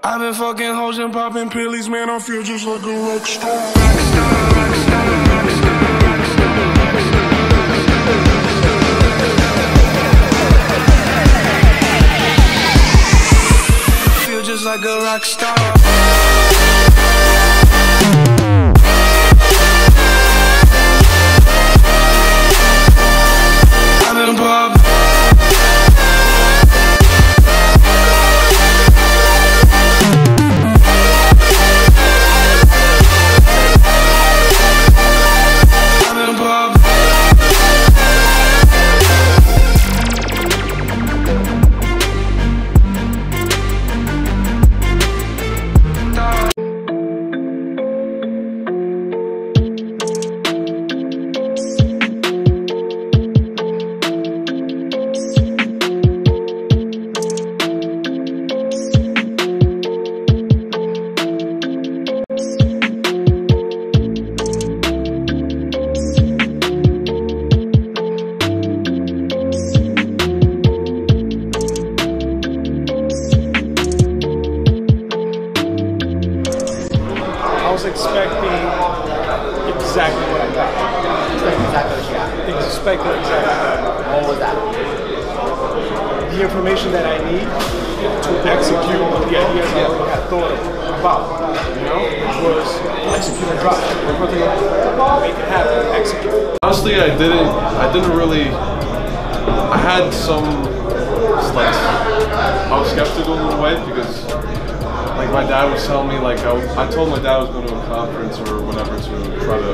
I've been fucking hoes and popping pillies, man, I feel just like a rock star. Feel just like a rock star. I've been popping. I was expecting exactly what I got. Expecting exactly what you got. Expecting exactly What was that? the information that I need to execute on the ideas I already had thought about. You know, was execute a drop. Make it happen. Execute. Honestly, I didn't really. I had some like I was skeptical in a way because. Like my dad was telling me, like I told my dad I was going to a conference or whatever to try to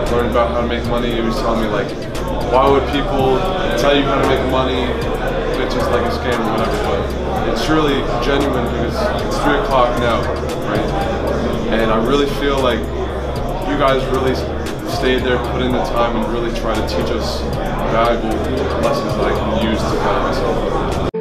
learn about how to make money. He was telling me like, why would people tell you how to make money if it's just like a scam or whatever? But it's really genuine because it's 3 o'clock now, right? And I really feel like you guys really stayed there, put in the time, and really try to teach us valuable lessons that I can use to guide myself.